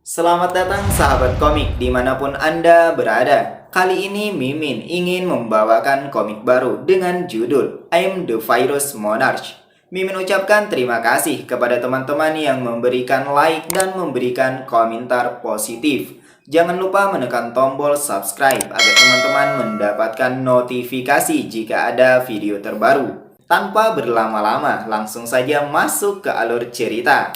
Selamat datang sahabat komik dimanapun Anda berada. Kali ini Mimin ingin membawakan komik baru dengan judul I'm the Virus Monarch. Mimin ucapkan terima kasih kepada teman-teman yang memberikan like dan memberikan komentar positif. Jangan lupa menekan tombol subscribe agar teman-teman mendapatkan notifikasi jika ada video terbaru. Tanpa berlama-lama, langsung saja masuk ke alur cerita.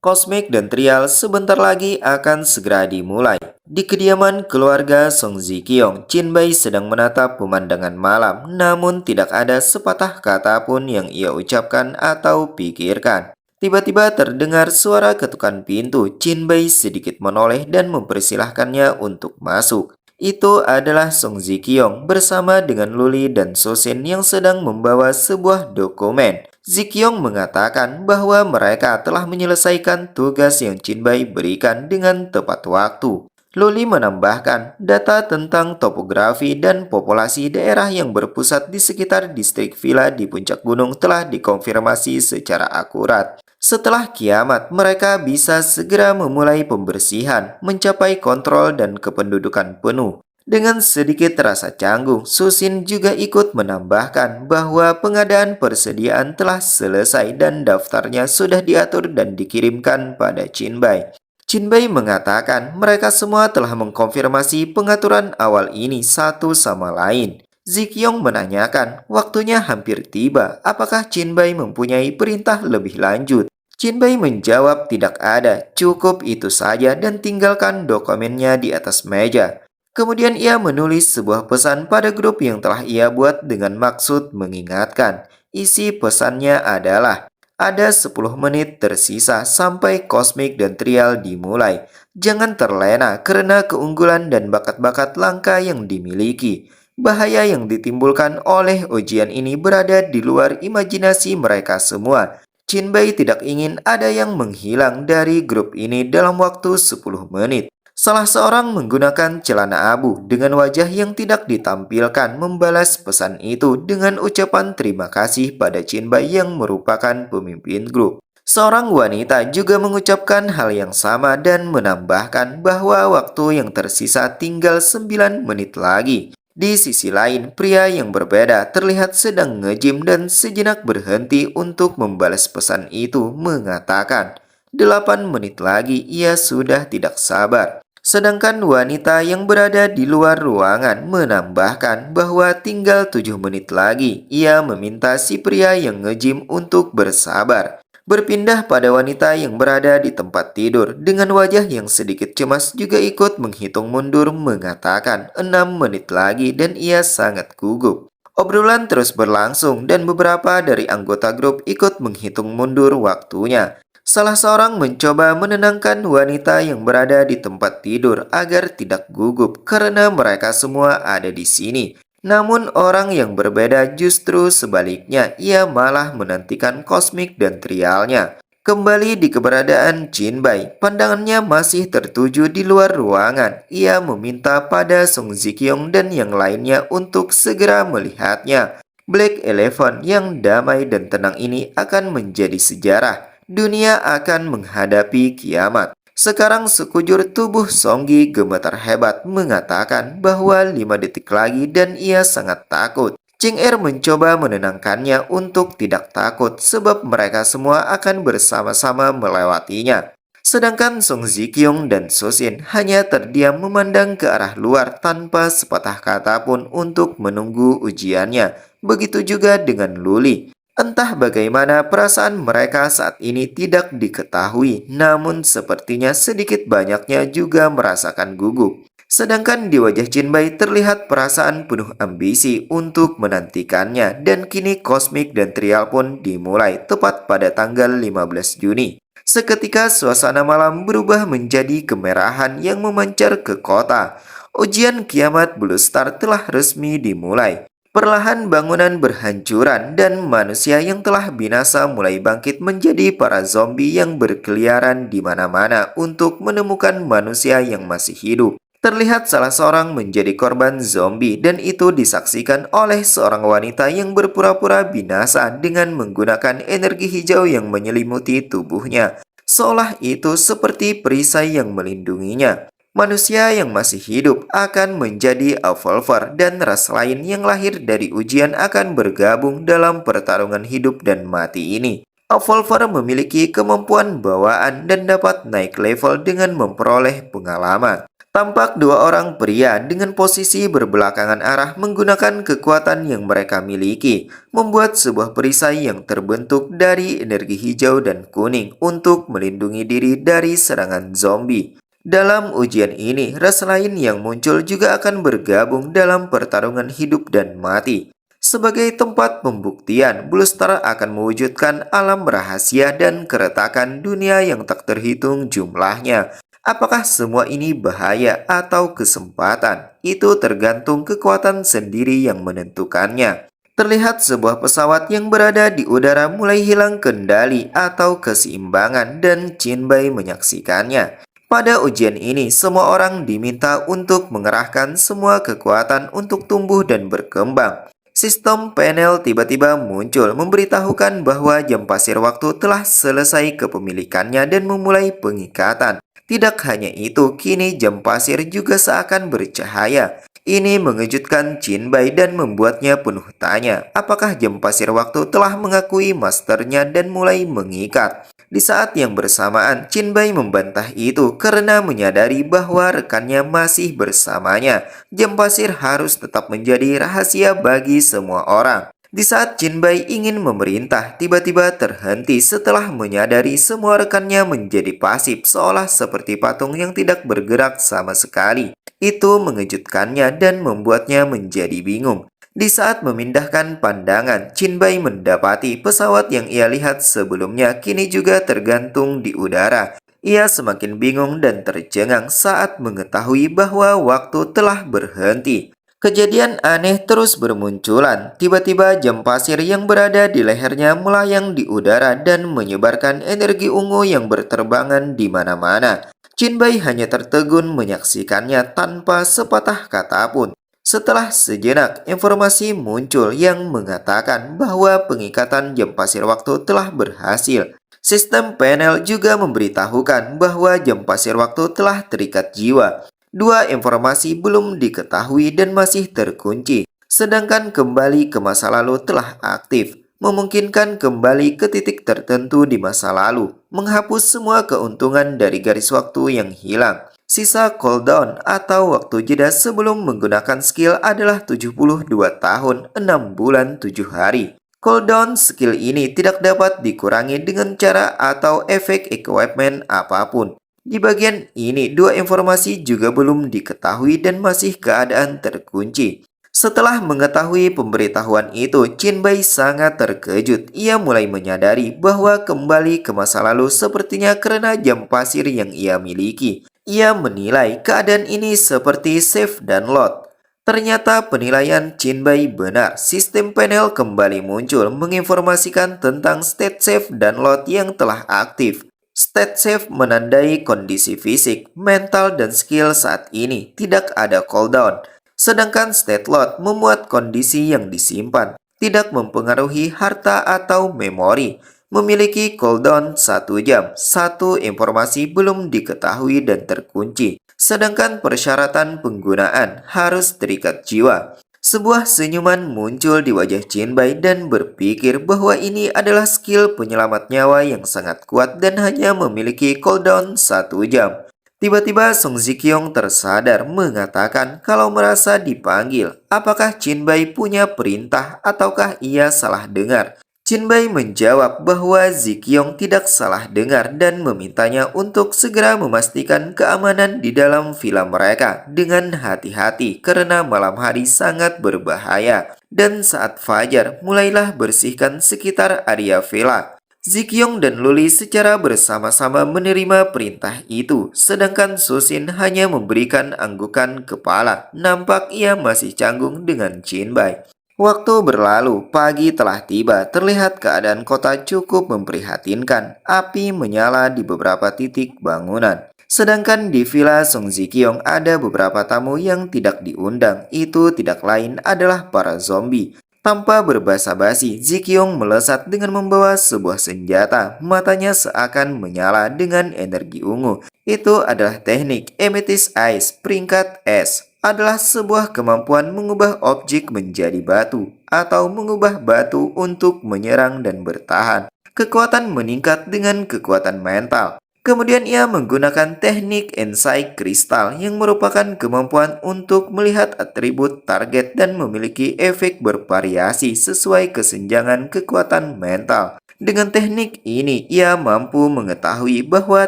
Cosmic dan Trial sebentar lagi akan segera dimulai. Di kediaman keluarga Song Ji Kyung, Chin Bai sedang menatap pemandangan malam, namun tidak ada sepatah kata pun yang ia ucapkan atau pikirkan. Tiba-tiba terdengar suara ketukan pintu. Chin Bai sedikit menoleh dan mempersilahkannya untuk masuk. Itu adalah Song Ji Kyung bersama dengan Luli dan Sosin yang sedang membawa sebuah dokumen. Zikyong mengatakan bahwa mereka telah menyelesaikan tugas yang Chin Bai berikan dengan tepat waktu. Luli menambahkan data tentang topografi dan populasi daerah yang berpusat di sekitar distrik villa di puncak gunung telah dikonfirmasi secara akurat. Setelah kiamat, mereka bisa segera memulai pembersihan, mencapai kontrol dan kependudukan penuh. Dengan sedikit rasa canggung, Susin juga ikut menambahkan bahwa pengadaan persediaan telah selesai dan daftarnya sudah diatur dan dikirimkan pada Chin Bai. Chin Bai mengatakan mereka semua telah mengkonfirmasi pengaturan awal ini satu sama lain. Zikyong menanyakan, waktunya hampir tiba, apakah Chin Bai mempunyai perintah lebih lanjut? Chin Bai menjawab tidak ada, cukup itu saja dan tinggalkan dokumennya di atas meja. Kemudian ia menulis sebuah pesan pada grup yang telah ia buat dengan maksud mengingatkan. Isi pesannya adalah, ada 10 menit tersisa sampai Cosmic dan Trial dimulai. Jangan terlena karena keunggulan dan bakat-bakat langka yang dimiliki. Bahaya yang ditimbulkan oleh ujian ini berada di luar imajinasi mereka semua. Chin Bai tidak ingin ada yang menghilang dari grup ini dalam waktu 10 menit. Salah seorang menggunakan celana abu dengan wajah yang tidak ditampilkan membalas pesan itu dengan ucapan terima kasih pada Chin Bai yang merupakan pemimpin grup. Seorang wanita juga mengucapkan hal yang sama dan menambahkan bahwa waktu yang tersisa tinggal 9 menit lagi. Di sisi lain, pria yang berbeda terlihat sedang nge-gym dan sejenak berhenti untuk membalas pesan itu mengatakan, 8 menit lagi ia sudah tidak sabar. Sedangkan wanita yang berada di luar ruangan menambahkan bahwa tinggal 7 menit lagi. Ia meminta si pria yang nge-gym untuk bersabar. Berpindah pada wanita yang berada di tempat tidur dengan wajah yang sedikit cemas juga ikut menghitung mundur mengatakan 6 menit lagi dan ia sangat gugup. Obrolan terus berlangsung dan beberapa dari anggota grup ikut menghitung mundur waktunya. Salah seorang mencoba menenangkan wanita yang berada di tempat tidur agar tidak gugup karena mereka semua ada di sini. Namun orang yang berbeda justru sebaliknya, ia malah menantikan Cosmic dan Trialnya. Kembali di keberadaan Chin Bai, pandangannya masih tertuju di luar ruangan. Ia meminta pada Song Ji Kyung dan yang lainnya untuk segera melihatnya. Black Elephant yang damai dan tenang ini akan menjadi sejarah. Dunia akan menghadapi kiamat. Sekarang sekujur tubuh Songgi gemetar hebat mengatakan bahwa 5 detik lagi dan ia sangat takut. Cheng Er mencoba menenangkannya untuk tidak takut sebab mereka semua akan bersama-sama melewatinya. Sedangkan Song Ji Kyung dan Sosin hanya terdiam memandang ke arah luar tanpa sepatah kata pun untuk menunggu ujiannya. Begitu juga dengan Luli. Entah bagaimana perasaan mereka saat ini tidak diketahui, namun sepertinya sedikit banyaknya juga merasakan gugup. Sedangkan di wajah Chin Bai terlihat perasaan penuh ambisi untuk menantikannya dan kini Cosmic dan Trial pun dimulai tepat pada tanggal 15 Juni. Seketika suasana malam berubah menjadi kemerahan yang memancar ke kota. Ujian kiamat Blue Star telah resmi dimulai. Perlahan bangunan berhancuran dan manusia yang telah binasa mulai bangkit menjadi para zombie yang berkeliaran di mana-mana untuk menemukan manusia yang masih hidup. Terlihat salah seorang menjadi korban zombie dan itu disaksikan oleh seorang wanita yang berpura-pura binasa dengan menggunakan energi hijau yang menyelimuti tubuhnya. seolah itu seperti perisai yang melindunginya. Manusia yang masih hidup akan menjadi Absolver dan ras lain yang lahir dari ujian akan bergabung dalam pertarungan hidup dan mati ini. Absolver memiliki kemampuan bawaan dan dapat naik level dengan memperoleh pengalaman. Tampak dua orang pria dengan posisi berbelakangan arah menggunakan kekuatan yang mereka miliki, membuat sebuah perisai yang terbentuk dari energi hijau dan kuning untuk melindungi diri dari serangan zombie. Dalam ujian ini, ras lain yang muncul juga akan bergabung dalam pertarungan hidup dan mati. Sebagai tempat pembuktian, Blue Star akan mewujudkan alam rahasia dan keretakan dunia yang tak terhitung jumlahnya. Apakah semua ini bahaya atau kesempatan? Itu tergantung kekuatan sendiri yang menentukannya. Terlihat sebuah pesawat yang berada di udara mulai hilang kendali atau keseimbangan dan Jinbei menyaksikannya. Pada ujian ini, semua orang diminta untuk mengerahkan semua kekuatan untuk tumbuh dan berkembang. Sistem panel tiba-tiba muncul memberitahukan bahwa jam pasir waktu telah selesai kepemilikannya dan memulai pengikatan. Tidak hanya itu, kini jam pasir juga seakan bercahaya. Ini mengejutkan Jinbei dan membuatnya penuh tanya, apakah jam pasir waktu telah mengakui masternya dan mulai mengikat. Di saat yang bersamaan, Jinbei membantah itu karena menyadari bahwa rekannya masih bersamanya. Jam pasir harus tetap menjadi rahasia bagi semua orang. Di saat Jinbei ingin memerintah, tiba-tiba terhenti setelah menyadari semua rekannya menjadi pasif, seolah seperti patung yang tidak bergerak sama sekali. Itu mengejutkannya dan membuatnya menjadi bingung. Di saat memindahkan pandangan, Jinbei mendapati pesawat yang ia lihat sebelumnya kini juga tergantung di udara. Ia semakin bingung dan tercengang saat mengetahui bahwa waktu telah berhenti. Kejadian aneh terus bermunculan. Tiba-tiba jam pasir yang berada di lehernya melayang di udara dan menyebarkan energi ungu yang berterbangan di mana-mana. Jinbei hanya tertegun menyaksikannya tanpa sepatah kata pun. Setelah sejenak, informasi muncul yang mengatakan bahwa pengikatan jam pasir waktu telah berhasil. Sistem panel juga memberitahukan bahwa jam pasir waktu telah terikat jiwa. Dua informasi belum diketahui dan masih terkunci, sedangkan kembali ke masa lalu telah aktif, memungkinkan kembali ke titik tertentu di masa lalu, menghapus semua keuntungan dari garis waktu yang hilang. Sisa cooldown atau waktu jeda sebelum menggunakan skill adalah 72 tahun, 6 bulan, 7 hari. Cooldown skill ini tidak dapat dikurangi dengan cara atau efek equipment apapun. Di bagian ini, dua informasi juga belum diketahui dan masih keadaan terkunci. Setelah mengetahui pemberitahuan itu, Jinbei sangat terkejut. Ia mulai menyadari bahwa kembali ke masa lalu sepertinya karena jam pasir yang ia miliki. Ia menilai keadaan ini seperti save dan load. Ternyata penilaian Jinbei benar. Sistem panel kembali muncul menginformasikan tentang state save dan load yang telah aktif. State save menandai kondisi fisik, mental, dan skill saat ini. Tidak ada cooldown. Sedangkan state load memuat kondisi yang disimpan. Tidak mempengaruhi harta atau memori. Memiliki cooldown 1 jam. Satu informasi belum diketahui dan terkunci. Sedangkan persyaratan penggunaan harus terikat jiwa. Sebuah senyuman muncul di wajah Jinbei dan berpikir bahwa ini adalah skill penyelamat nyawa yang sangat kuat dan hanya memiliki cooldown 1 jam. Tiba-tiba Song Zikyong tersadar mengatakan kalau merasa dipanggil. Apakah Jinbei punya perintah ataukah ia salah dengar? Jinbei menjawab bahwa Zikyong tidak salah dengar dan memintanya untuk segera memastikan keamanan di dalam villa mereka dengan hati-hati karena malam hari sangat berbahaya. Dan saat fajar, mulailah bersihkan sekitar area villa. Zikyong dan Luli secara bersama-sama menerima perintah itu, sedangkan Susin hanya memberikan anggukan kepala. Nampak ia masih canggung dengan Jinbei. Waktu berlalu, pagi telah tiba. Terlihat keadaan kota cukup memprihatinkan. Api menyala di beberapa titik bangunan. Sedangkan di Villa Song Zikyong ada beberapa tamu yang tidak diundang. Itu tidak lain adalah para zombie. Tanpa berbasa-basi, Zikyong melesat dengan membawa sebuah senjata. Matanya seakan menyala dengan energi ungu. Itu adalah teknik Amethyst Ice peringkat S. Adalah sebuah kemampuan mengubah objek menjadi batu atau mengubah batu untuk menyerang dan bertahan. Kekuatan meningkat dengan kekuatan mental. Kemudian ia menggunakan teknik Insight Crystal yang merupakan kemampuan untuk melihat atribut target dan memiliki efek bervariasi sesuai kesenjangan kekuatan mental. Dengan teknik ini, ia mampu mengetahui bahwa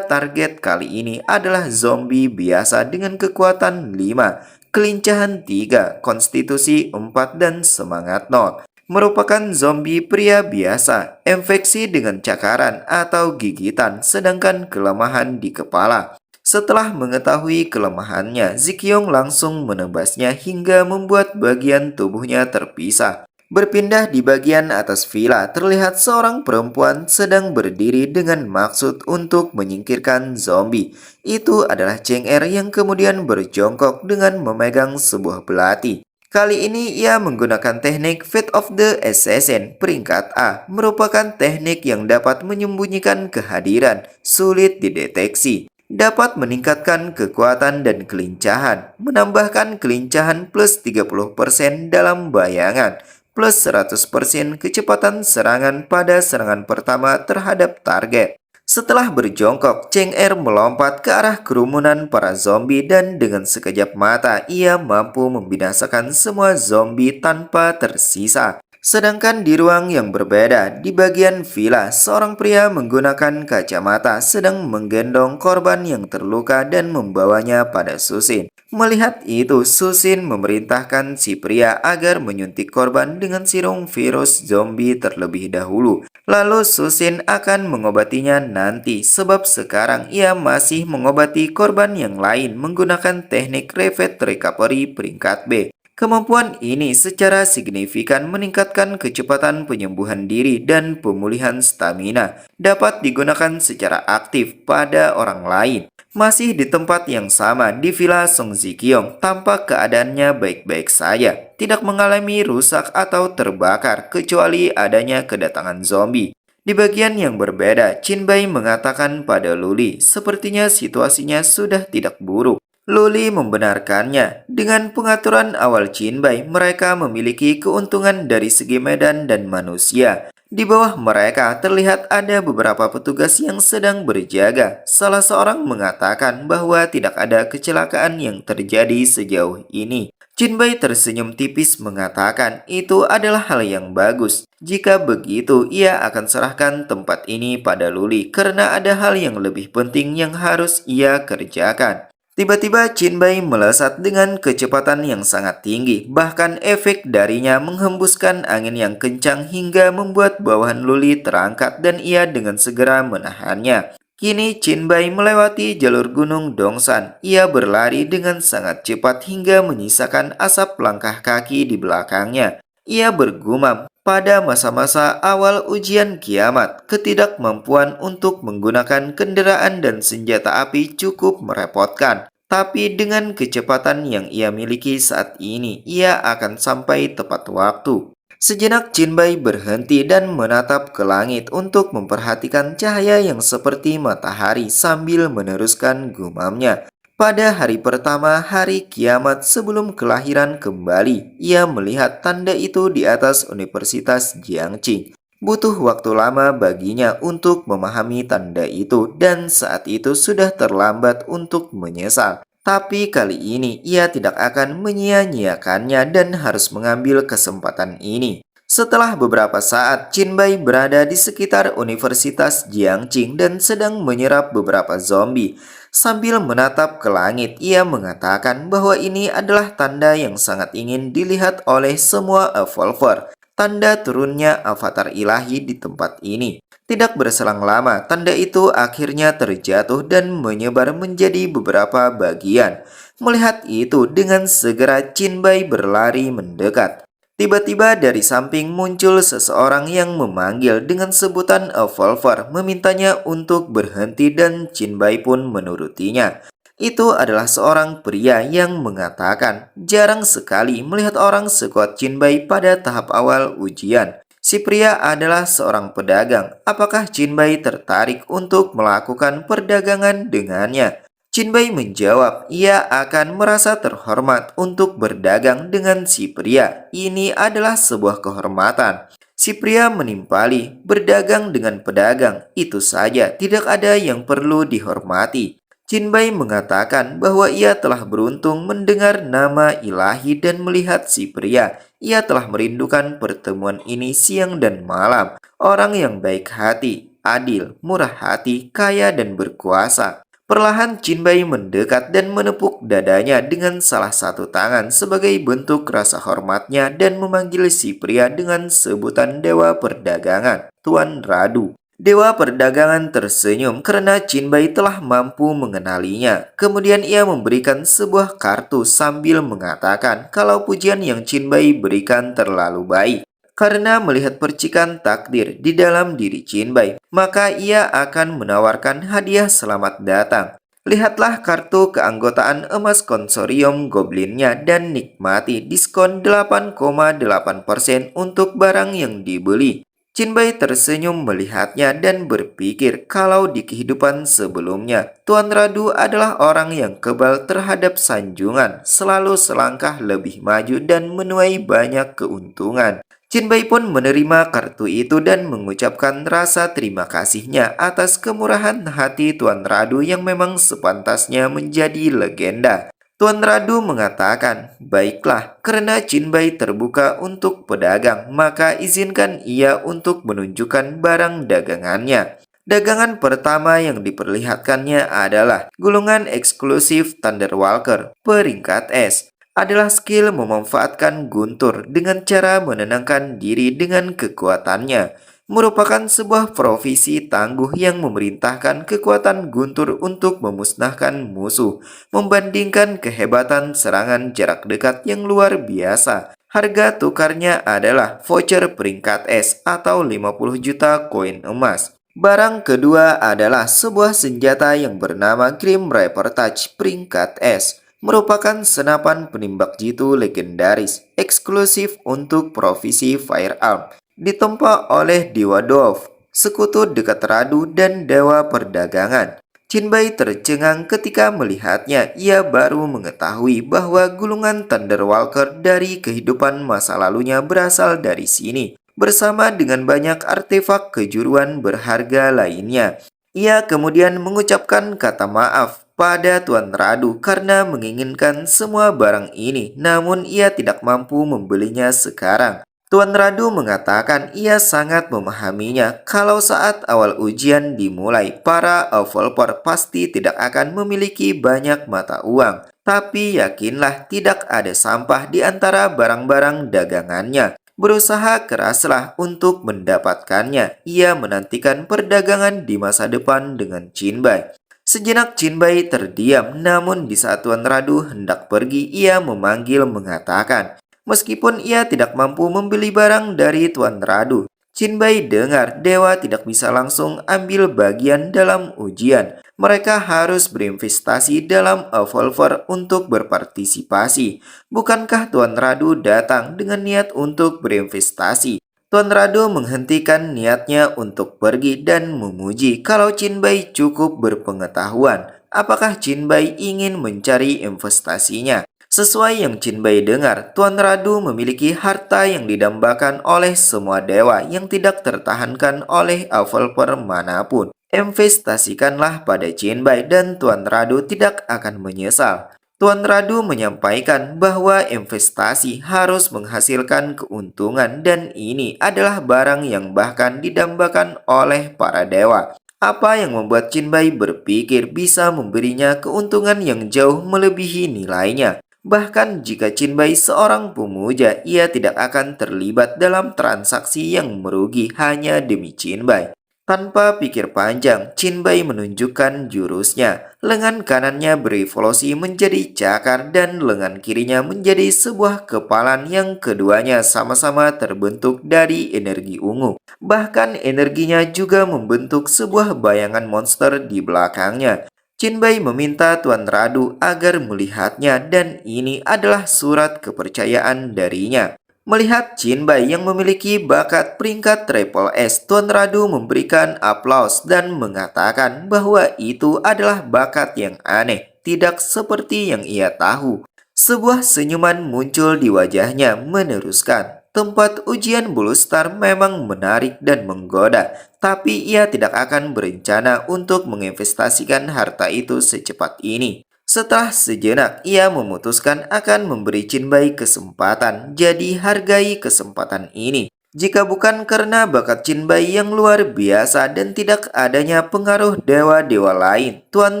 target kali ini adalah zombie biasa dengan kekuatan 5, kelincahan 3, konstitusi 4, dan semangat 0. Merupakan zombie pria biasa, infeksi dengan cakaran atau gigitan, sedangkan kelemahan di kepala. Setelah mengetahui kelemahannya, Zikyong langsung menebasnya hingga membuat bagian tubuhnya terpisah. Berpindah di bagian atas villa, terlihat seorang perempuan sedang berdiri dengan maksud untuk menyingkirkan zombie. Itu adalah Cheng Er yang kemudian berjongkok dengan memegang sebuah belati. Kali ini ia menggunakan teknik Fate of the Assassin peringkat A, merupakan teknik yang dapat menyembunyikan kehadiran, sulit dideteksi, dapat meningkatkan kekuatan dan kelincahan, menambahkan kelincahan plus 30% dalam bayangan, plus 100% kecepatan serangan pada serangan pertama terhadap target. Setelah berjongkok, Cheng Er melompat ke arah kerumunan para zombie dan dengan sekejap mata ia mampu membinasakan semua zombie tanpa tersisa. Sedangkan di ruang yang berbeda, di bagian villa, seorang pria menggunakan kacamata sedang menggendong korban yang terluka dan membawanya pada Susin. Melihat itu, Susin memerintahkan si pria agar menyuntik korban dengan sirum virus zombie terlebih dahulu. Lalu Susin akan mengobatinya nanti, sebab sekarang ia masih mengobati korban yang lain menggunakan teknik Rapid Recovery peringkat B. Kemampuan ini secara signifikan meningkatkan kecepatan penyembuhan diri dan pemulihan stamina. Dapat digunakan secara aktif pada orang lain. Masih di tempat yang sama di Villa Song Zikyong, tampak keadaannya baik-baik saja. Tidak mengalami rusak atau terbakar kecuali adanya kedatangan zombie. Di bagian yang berbeda, Chin Bai mengatakan pada Luli, sepertinya situasinya sudah tidak buruk. Luli membenarkannya. Dengan pengaturan awal Chin Bai, mereka memiliki keuntungan dari segi medan dan manusia. Di bawah mereka terlihat ada beberapa petugas yang sedang berjaga. Salah seorang mengatakan bahwa tidak ada kecelakaan yang terjadi sejauh ini. Chin Bai tersenyum tipis mengatakan itu adalah hal yang bagus. Jika begitu, ia akan serahkan tempat ini pada Luli karena ada hal yang lebih penting yang harus ia kerjakan. Tiba-tiba Chin Bai melesat dengan kecepatan yang sangat tinggi, bahkan efek darinya menghembuskan angin yang kencang hingga membuat bawahan Luli terangkat dan ia dengan segera menahannya. Kini Chin Bai melewati jalur gunung Dongsan. Ia berlari dengan sangat cepat hingga menyisakan asap langkah kaki di belakangnya. Ia bergumam, pada masa-masa awal ujian kiamat, ketidakmampuan untuk menggunakan kendaraan dan senjata api cukup merepotkan. Tapi dengan kecepatan yang ia miliki saat ini, ia akan sampai tepat waktu. Sejenak Chin Bai berhenti dan menatap ke langit untuk memperhatikan cahaya yang seperti matahari sambil meneruskan gumamnya. Pada hari pertama hari kiamat sebelum kelahiran kembali, ia melihat tanda itu di atas Universitas Jiangqing. Butuh waktu lama baginya untuk memahami tanda itu dan saat itu sudah terlambat untuk menyesal. Tapi kali ini ia tidak akan menyia-nyiakannya dan harus mengambil kesempatan ini. Setelah beberapa saat, Chin Bai berada di sekitar Universitas Jiangqing dan sedang menyerap beberapa zombie. Sambil menatap ke langit, ia mengatakan bahwa ini adalah tanda yang sangat ingin dilihat oleh semua Evolver. Tanda turunnya avatar ilahi di tempat ini. Tidak berselang lama, tanda itu akhirnya terjatuh dan menyebar menjadi beberapa bagian. Melihat itu, dengan segera Chin Bai berlari mendekat. Tiba-tiba dari samping muncul seseorang yang memanggil dengan sebutan Evolver, memintanya untuk berhenti dan Chin Bai pun menurutinya. Itu adalah seorang pria yang mengatakan, jarang sekali melihat orang sekuat Jinbai pada tahap awal ujian. Si pria adalah seorang pedagang. Apakah Jinbai tertarik untuk melakukan perdagangan dengannya? Jinbai menjawab, ia akan merasa terhormat untuk berdagang dengan si pria. Ini adalah sebuah kehormatan. Si pria menimpali, berdagang dengan pedagang. Itu saja, tidak ada yang perlu dihormati. Jinbai mengatakan bahwa ia telah beruntung mendengar nama ilahi dan melihat si pria. Ia telah merindukan pertemuan ini siang dan malam. Orang yang baik hati, adil, murah hati, kaya dan berkuasa. Perlahan Jinbai mendekat dan menepuk dadanya dengan salah satu tangan sebagai bentuk rasa hormatnya dan memanggil si pria dengan sebutan dewa perdagangan, Tuan Radu. Dewa perdagangan tersenyum karena Jinbai telah mampu mengenalinya. Kemudian ia memberikan sebuah kartu sambil mengatakan kalau pujian yang Jinbai berikan terlalu baik. Karena melihat percikan takdir di dalam diri Jinbai, maka ia akan menawarkan hadiah selamat datang. Lihatlah kartu keanggotaan emas konsorium goblinnya dan nikmati diskon 8,8% untuk barang yang dibeli. Jinbai tersenyum melihatnya dan berpikir kalau di kehidupan sebelumnya, Tuan Radu adalah orang yang kebal terhadap sanjungan, selalu selangkah lebih maju dan menuai banyak keuntungan. Jinbai pun menerima kartu itu dan mengucapkan rasa terima kasihnya atas kemurahan hati Tuan Radu yang memang sepantasnya menjadi legenda. Tuan Radu mengatakan, baiklah, karena Jinbai terbuka untuk pedagang, maka izinkan ia untuk menunjukkan barang dagangannya. Dagangan pertama yang diperlihatkannya adalah gulungan eksklusif Thunderwalker, peringkat S. Adalah skill memanfaatkan guntur dengan cara menenangkan diri dengan kekuatannya merupakan sebuah profesi tangguh yang memerintahkan kekuatan guntur untuk memusnahkan musuh, membandingkan kehebatan serangan jarak dekat yang luar biasa. Harga tukarnya adalah voucher peringkat S atau 50 juta koin emas. Barang kedua adalah sebuah senjata yang bernama Grim Reportage peringkat S. Merupakan senapan penembak jitu legendaris, eksklusif untuk profesi firearm ditempa oleh Dewa Dove, sekutu dekat Radu dan Dewa Perdagangan. Jinbai tercengang ketika melihatnya. Ia baru mengetahui bahwa gulungan Thunderwalker dari kehidupan masa lalunya berasal dari sini, bersama dengan banyak artefak kejuruan berharga lainnya. Ia kemudian mengucapkan kata maaf pada Tuan Radu karena menginginkan semua barang ini, namun ia tidak mampu membelinya sekarang. Tuan Radu mengatakan ia sangat memahaminya kalau saat awal ujian dimulai, para Avolper pasti tidak akan memiliki banyak mata uang. Tapi yakinlah tidak ada sampah di antara barang-barang dagangannya. Berusaha keraslah untuk mendapatkannya. Ia menantikan perdagangan di masa depan dengan Jinbai. Sejenak Jinbai terdiam, namun di saat Tuan Radu hendak pergi, ia memanggil mengatakan, meskipun ia tidak mampu membeli barang dari Tuan Radu, Jinbai dengar dewa tidak bisa langsung ambil bagian dalam ujian. Mereka harus berinvestasi dalam Evolver untuk berpartisipasi. Bukankah Tuan Radu datang dengan niat untuk berinvestasi? Tuan Radu menghentikan niatnya untuk pergi dan memuji kalau Jinbai cukup berpengetahuan. Apakah Jinbai ingin mencari investasinya? Sesuai yang Jinbai dengar, Tuan Radu memiliki harta yang didambakan oleh semua dewa yang tidak tertahankan oleh Avolper manapun. Investasikanlah pada Jinbai dan Tuan Radu tidak akan menyesal. Tuan Radu menyampaikan bahwa investasi harus menghasilkan keuntungan dan ini adalah barang yang bahkan didambakan oleh para dewa. Apa yang membuat Jinbai berpikir bisa memberinya keuntungan yang jauh melebihi nilainya? Bahkan jika Jinbai seorang pemuja, ia tidak akan terlibat dalam transaksi yang merugi hanya demi Jinbai. Tanpa pikir panjang, Jinbai menunjukkan jurusnya. Lengan kanannya berevolusi menjadi cakar dan lengan kirinya menjadi sebuah kepalan yang keduanya sama-sama terbentuk dari energi ungu. Bahkan energinya juga membentuk sebuah bayangan monster di belakangnya. Jinbai meminta Tuan Radu agar melihatnya dan ini adalah surat kepercayaan darinya. Melihat Jinbai yang memiliki bakat peringkat Triple S, Tuan Radu memberikan aplaus dan mengatakan bahwa itu adalah bakat yang aneh, tidak seperti yang ia tahu. Sebuah senyuman muncul di wajahnya meneruskan. Tempat ujian Blue Star memang menarik dan menggoda, tapi ia tidak akan berencana untuk menginvestasikan harta itu secepat ini. Setelah sejenak, ia memutuskan akan memberi Jinbai kesempatan, jadi hargai kesempatan ini. Jika bukan karena bakat Jinbai yang luar biasa dan tidak adanya pengaruh dewa-dewa lain, Tuan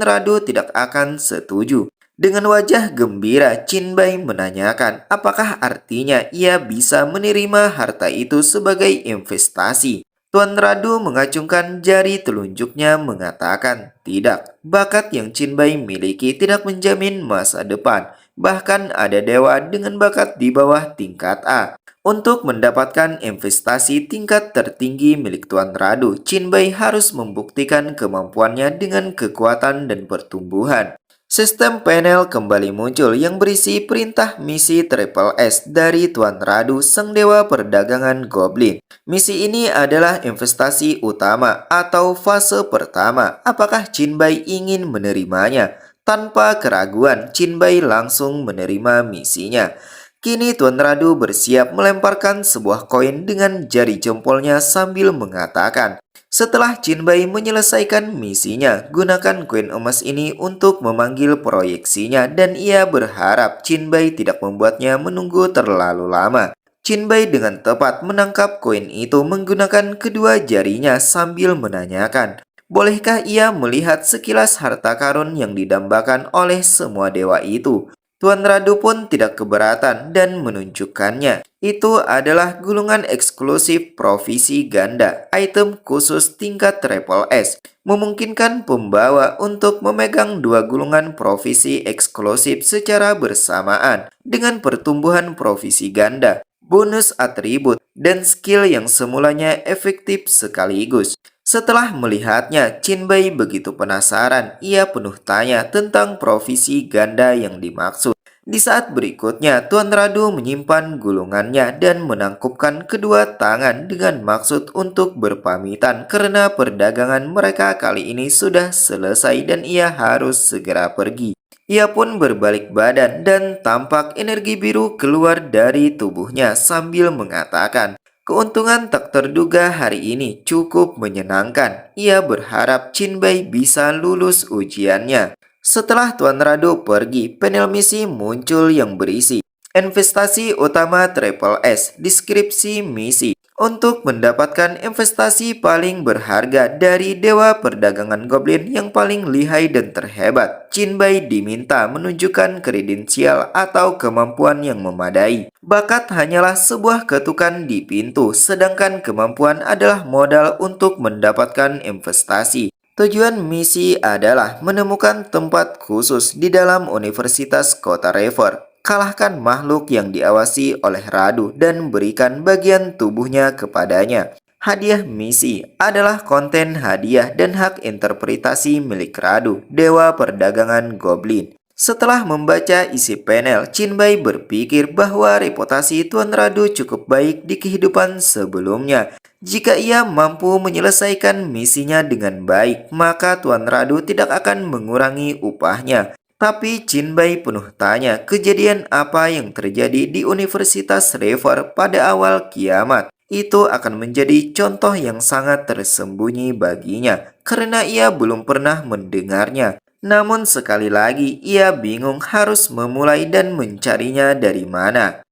Radu tidak akan setuju. Dengan wajah gembira, Jinbai menanyakan apakah artinya ia bisa menerima harta itu sebagai investasi. Tuan Radu mengacungkan jari telunjuknya mengatakan, tidak, bakat yang Jinbai miliki tidak menjamin masa depan. Bahkan ada dewa dengan bakat di bawah tingkat A. Untuk mendapatkan investasi tingkat tertinggi milik Tuan Radu, Jinbai harus membuktikan kemampuannya dengan kekuatan dan pertumbuhan. Sistem panel kembali muncul yang berisi perintah misi Triple S dari Tuan Radu, Sang Dewa Perdagangan Goblin. Misi ini adalah investasi utama atau fase pertama. Apakah Jinbai ingin menerimanya? Tanpa keraguan, Jinbai langsung menerima misinya. Kini Tuan Radu bersiap melemparkan sebuah koin dengan jari jempolnya sambil mengatakan, setelah Jinbai menyelesaikan misinya, gunakan koin emas ini untuk memanggil proyeksinya dan ia berharap Jinbai tidak membuatnya menunggu terlalu lama. Jinbai dengan tepat menangkap koin itu menggunakan kedua jarinya sambil menanyakan, bolehkah ia melihat sekilas harta karun yang didambakan oleh semua dewa itu? Tuan Radu pun tidak keberatan dan menunjukkannya. Itu adalah gulungan eksklusif provisi ganda, item khusus tingkat Triple S, memungkinkan pembawa untuk memegang dua gulungan provisi eksklusif secara bersamaan dengan pertumbuhan provisi ganda, bonus atribut, dan skill yang semulanya efektif sekaligus. Setelah melihatnya, Jinbai begitu penasaran. Ia penuh tanya tentang provisi ganda yang dimaksud. Di saat berikutnya, Tuan Radu menyimpan gulungannya dan menangkupkan kedua tangan dengan maksud untuk berpamitan karena perdagangan mereka kali ini sudah selesai dan ia harus segera pergi. Ia pun berbalik badan dan tampak energi biru keluar dari tubuhnya sambil mengatakan, keuntungan tak terduga hari ini cukup menyenangkan. Ia berharap Jinbai bisa lulus ujiannya. Setelah Tuan Radu pergi, panel misi muncul yang berisi investasi utama Triple S, deskripsi misi. Untuk mendapatkan investasi paling berharga dari Dewa Perdagangan Goblin yang paling lihai dan terhebat, Jinbai diminta menunjukkan kredensial atau kemampuan yang memadai. Bakat hanyalah sebuah ketukan di pintu, sedangkan kemampuan adalah modal untuk mendapatkan investasi. Tujuan misi adalah menemukan tempat khusus di dalam Universitas Kota Rever. Kalahkan makhluk yang diawasi oleh Radu dan berikan bagian tubuhnya kepadanya. Hadiah misi adalah konten hadiah dan hak interpretasi milik Radu, Dewa Perdagangan Goblin. Setelah membaca isi panel, Jinbai berpikir bahwa reputasi Tuan Radu cukup baik di kehidupan sebelumnya. Jika ia mampu menyelesaikan misinya dengan baik, maka Tuan Radu tidak akan mengurangi upahnya. Tapi Jinbai penuh tanya kejadian apa yang terjadi di Universitas Rever pada awal kiamat. Itu akan menjadi contoh yang sangat tersembunyi baginya karena ia belum pernah mendengarnya. Namun sekali lagi ia bingung harus memulai dan mencarinya dari mana.